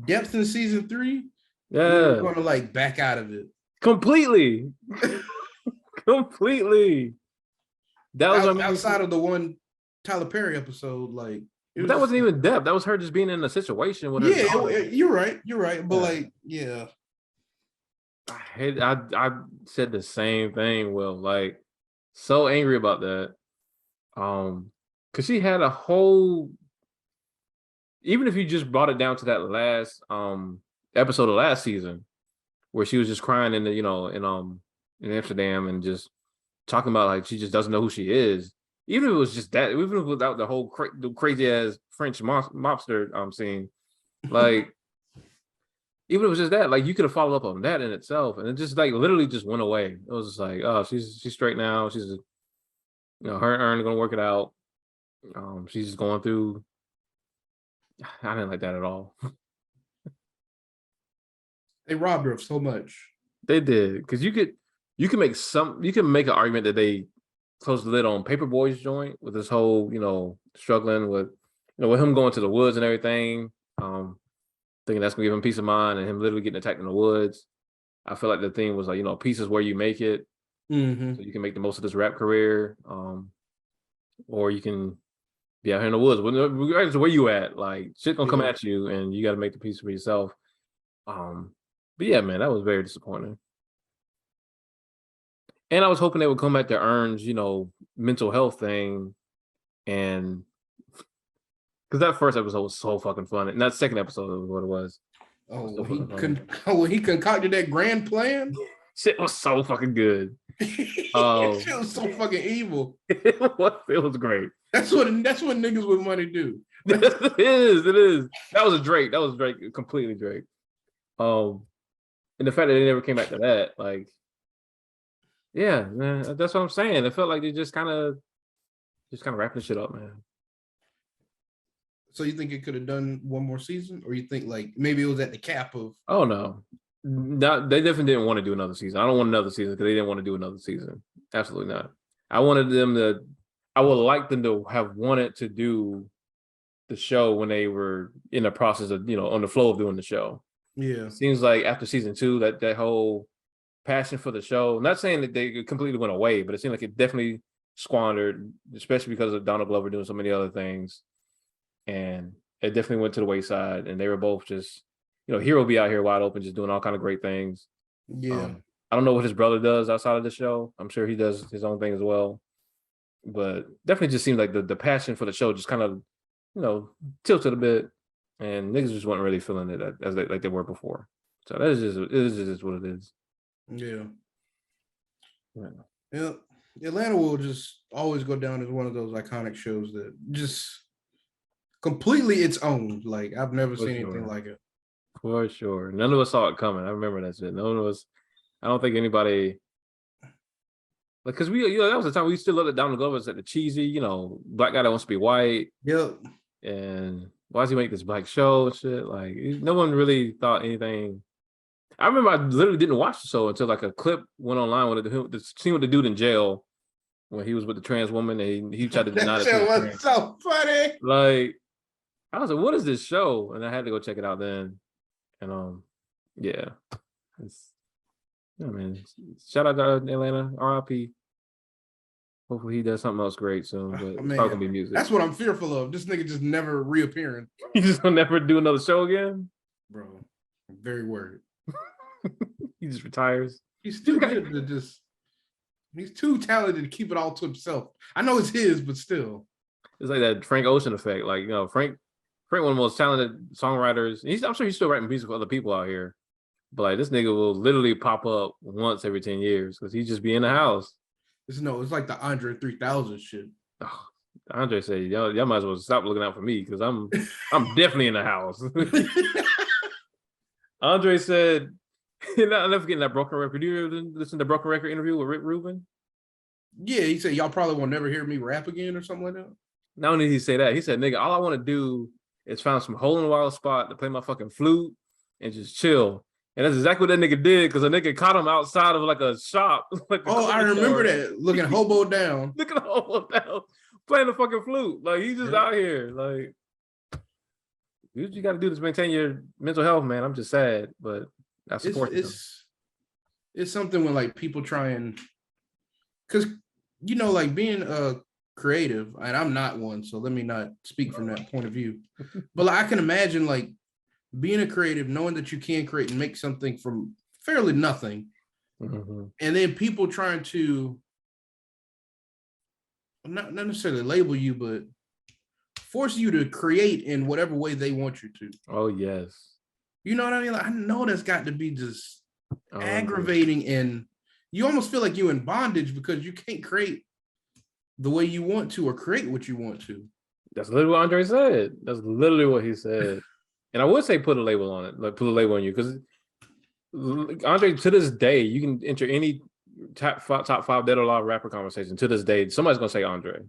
depth in season 3. And then we're Yeah. going to like back out of it. Completely. Completely. That was outside of the one Tyler Perry episode. Like, but that wasn't even depth. That was her just being in a situation with her. Yeah, you're right. You're right. But like, yeah. I said the same thing, Will. Like, so angry about that. Because she had a whole, even if you just brought it down to that last episode of last season, where she was just crying in the, in Amsterdam and just talking about like she just doesn't know who she is. Even if it was just that, even without the whole the crazy ass French mobster scene, like even if it was just that, like you could have followed up on that in itself, and it just like literally just went away. It was just like, oh, she's straight now. She's, her and Ern are gonna work it out. She's just going through. I didn't like that at all. They robbed her of so much. They did, because you can make an argument that they closed the lid on Paperboy's joint with this whole, struggling with, with him going to the woods and everything, thinking that's gonna give him peace of mind, and him literally getting attacked in the woods. I feel like the thing was like, peace is where you make it, so you can make the most of this rap career, or you can be out here in the woods. Regardless of where you at, like shit gonna come at you, and you got to make the peace for yourself. But yeah, man, that was very disappointing. And I was hoping they would come back to Ern's, mental health thing, and because that first episode was so fucking fun, and that second episode was what it was. He concocted that grand plan. Shit was so fucking good. Shit was so fucking evil. It was great. That's what niggas with money do. It is. That was Drake. That was Drake, completely Drake. And the fact that they never came back to that, like, yeah, man, that's what I'm saying. It felt like they just kind of wrapping shit up, man. So you think it could have done one more season, or you think like maybe it was at the cap of? Oh no, they definitely didn't want to do another season. I don't want another season because they didn't want to do another season. Absolutely not. I would like them to have wanted to do the show when they were in the process of, on the flow of doing the show. Yeah. It seems like after season 2, that whole passion for the show, not saying that they completely went away, but it seemed like it definitely squandered, especially because of Donald Glover doing so many other things. And it definitely went to the wayside, and they were both just, Hero be out here wide open, just doing all kind of great things. Yeah. I don't know what his brother does outside of the show. I'm sure he does his own thing as well. But definitely just seems like the passion for the show just kind of, tilted a bit, and niggas just weren't really feeling it like they were before. So it is just what it is. Yeah. Yeah. Atlanta will just always go down as one of those iconic shows that just completely its own. Like, I've never seen anything like it. For sure. None of us saw it coming. I remember that shit. None of us. I don't think anybody. Like, because we, that was the time we still looked at Donald Glover as like the cheesy, black guy that wants to be white. Yep. And why does he make this black show and shit? Like, no one really thought anything. I remember I literally didn't watch the show until like a clip went online with the scene with the dude in jail when he was with the trans woman, and he tried to deny it. That was so funny. Like, I was like, what is this show? And I had to go check it out then. And yeah. Man. Shout out to Atlanta, RIP. Hopefully he does something else great soon, but it's probably gonna be music. That's what I'm fearful of. This nigga just never reappearing. He just gonna never do another show again? Bro, I'm very worried. He just retires. He's too good to just, he's too talented to keep it all to himself. I know it's his, but still. It's like that Frank Ocean effect. Like, Frank, one of the most talented songwriters. I'm sure he's still writing music for other people out here. But like, this nigga will literally pop up once every 10 years because he just be in the house. It's like the Andre 3000 shit. Oh, Andre said, y'all might as well stop looking out for me because I'm definitely in the house. Andre said, I'm never forgetting that Broken Record. Do you ever listen to the Broken Record interview with Rick Rubin? Yeah, he said, y'all probably will never hear me rap again or something like that. Not only did he say that, he said, nigga, all I want to do is found some hole in the wall spot to play my fucking flute and just chill. And that's exactly what that nigga did, because a nigga caught him outside of like a shop. Like I remember that. Looking hobo down. Looking hobo down, playing the fucking flute. Like he's just out here. Like you got to do to maintain your mental health, man. I'm just sad, but I support it. It's something when like people try and, because like being creative, and I'm not one, so let me not speak from that point of view. But like, I can imagine like being a creative, knowing that you can create and make something from fairly nothing, and then people trying to not necessarily label you, but force you to create in whatever way they want you to. Oh yes. You know what I mean? Like, I know that's got to be just aggravating, and you almost feel like you're in bondage because you can't create the way you want to or create what you want to. That's literally what Andre said. That's literally what he said. And I would say put a label on it, like put a label on you, because Andre, to this day, you can enter any top five dead or alive rapper conversation. To this day, somebody's gonna say Andre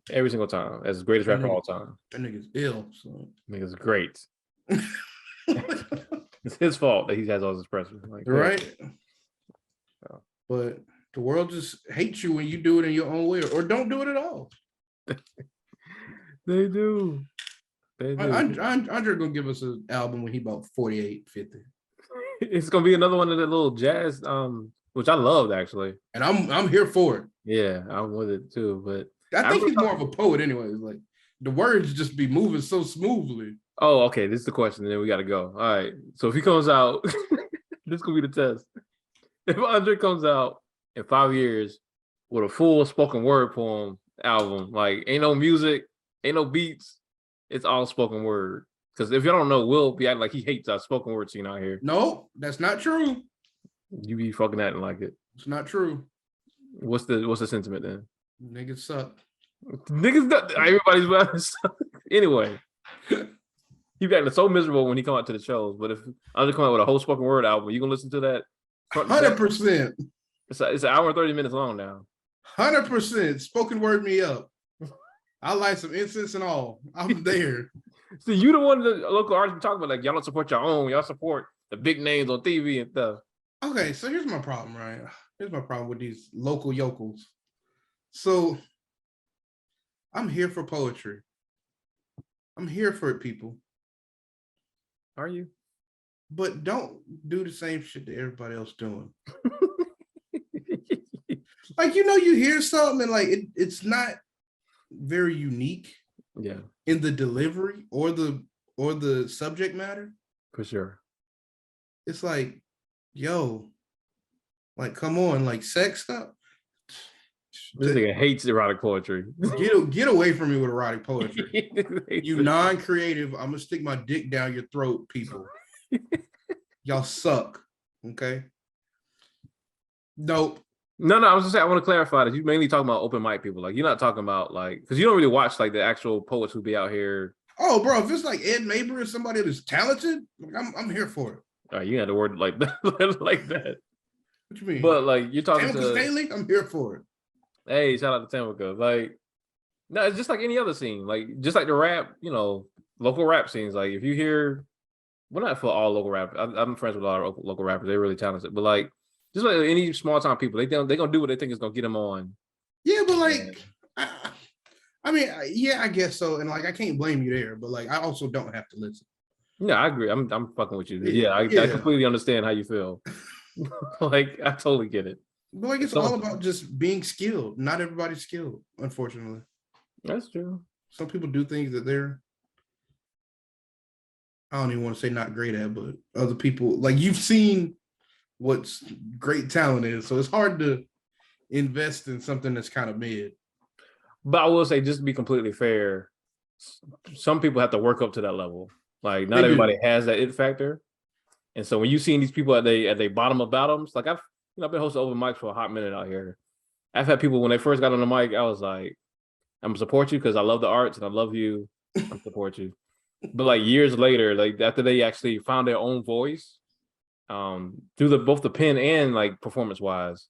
every single time as the greatest rapper of all time. That nigga's ill. So. Nigga's great. It's his fault that he has all this pressure. Like, right. Yeah. But the world just hates you when you do it in your own way, or don't do it at all. They do. Andre gonna give us an album when he about 48, 50. It's gonna be another one of the little jazz, which I loved actually. And I'm here for it. Yeah, I'm with it too. But I think he's more of a poet anyway. Like the words just be moving so smoothly. Oh, okay. This is the question, and then we gotta go. All right. So if he comes out, this could be the test. If Andre comes out in 5 years with a full spoken word poem album, like ain't no music, ain't no beats. It's all spoken word. Because if you don't know, Will be acting like he hates our spoken word scene out here. No, that's not true. You be fucking acting like it. It's not true. What's the sentiment then? Niggas suck. Niggas, everybody's anyway. He be acting so miserable when he come out to the shows. But if I'm just coming out with a whole spoken word album, you gonna listen to that? 100%. It's an hour and 30 minutes long now. 100%. Spoken word me up. I like some incense and all. I'm there. See, you the one that local artists be talking about, like, y'all don't support your own. Y'all support the big names on TV and stuff. Okay, so here's my problem, right? Here's my problem with these local yokels. So I'm here for poetry. I'm here for it, people. Are you? But don't do the same shit that everybody else doing. Like, you hear something and like it's not very unique. Yeah. In the delivery or the subject matter. For sure. It's like, yo, like, come on, like sex stuff. This nigga hates erotic poetry. Get away from me with erotic poetry. You non-creative, I'm gonna stick my dick down your throat, people. Y'all suck. Okay. Nope. No, I was just saying, I want to clarify that you mainly talking about open mic people. Like, you're not talking about like, because you don't really watch like the actual poets who be out here. Oh, bro, if it's like Ed Mabry or somebody that's talented, like, I'm here for it. All right, you had the word like that, like that. What you mean? But like, you're talking Tamika Staley, I'm here for it. Hey, shout out to Tamika. Like, no, it's just like any other scene. Like, just like the rap, local rap scenes. Like, if you hear, well, not for all local rappers. I'm friends with a lot of local rappers. They're really talented. But like, just like any small time people, they gonna do what they think is gonna get them on. Yeah, but like, I mean, yeah, I guess so. And like, I can't blame you there. But like, I also don't have to listen. No, I agree. I'm fucking with you. Yeah, I completely understand how you feel. Like, I totally get it. But like, it's all about just being skilled. Not everybody's skilled, unfortunately. That's true. Some people do things that I don't even want to say not great at, but other people, like, you've seen what's great talent is. So it's hard to invest in something that's kind of mid. But I will say, just to be completely fair, some people have to work up to that level. Like, not everybody has that it factor. And so when you see these people at the bottom of bottoms, like I've been hosting open mics for a hot minute out here. I've had people when they first got on the mic, I was like, I'm gonna support you because I love the arts and I love you. I support you. But like years later, like after they actually found their own voice, through both the pen and like performance wise,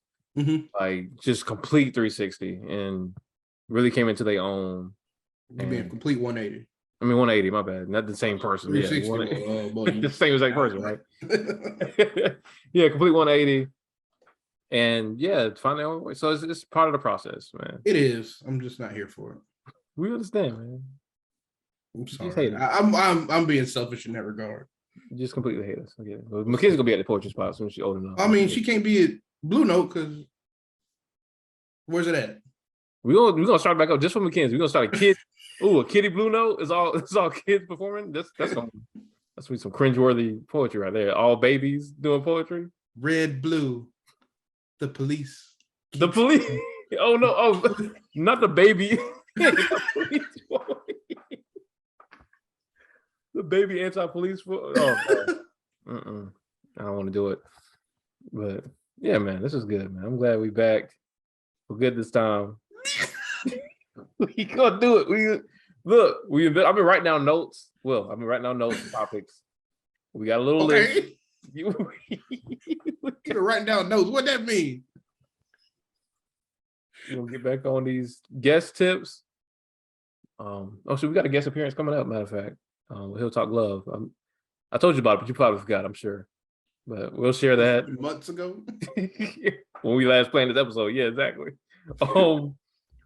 like just complete 360 and really came into their own. You'd be a complete 180. I mean 180. My bad, not the same person. Yeah, 360. the same exact person, right? Yeah, complete 180. And yeah, find their own way. So it's part of the process, man. It is. I'm just not here for it. We understand, man. I'm sorry. I'm being selfish in that regard. You just completely hate us. Okay. Well, Mackenzie's gonna be at the poetry spot as soon as she's old enough. I mean, she can't be at Blue Note because where's it at? We're gonna start back up just for Mackenzie. We're gonna start a kid. A kitty Blue Note is all kids performing. That's gonna be some cringeworthy poetry right there. All babies doing poetry. Red, blue, the police. The police. Oh no! Oh, not the baby. The baby anti-police. Oh, I don't want to do it. But yeah, man, this is good, man. I'm glad we back. We're good this time. We gonna do it. I've been writing down notes. Well, I've been writing down notes, topics. We got a little list. You're writing down notes. What that mean? We'll get back on these guest tips. So we got a guest appearance coming up. Matter of fact, He'll Talk Love. I told you about it, but you probably forgot, I'm sure. But we'll share that months ago when we last played this episode. Yeah, exactly.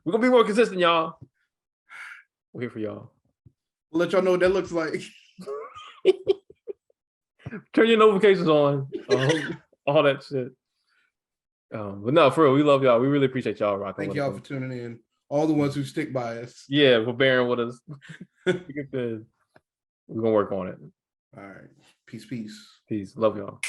We're gonna be more consistent, y'all. We're here for y'all. We'll let y'all know what that looks like. Turn your notifications on. All that shit. But no, for real, we love y'all. We really appreciate y'all rocking. Thank y'all for tuning in. All the ones who stick by us. Yeah, for bearing with us. We're gonna work on it. All right. Peace. Peace. Love y'all.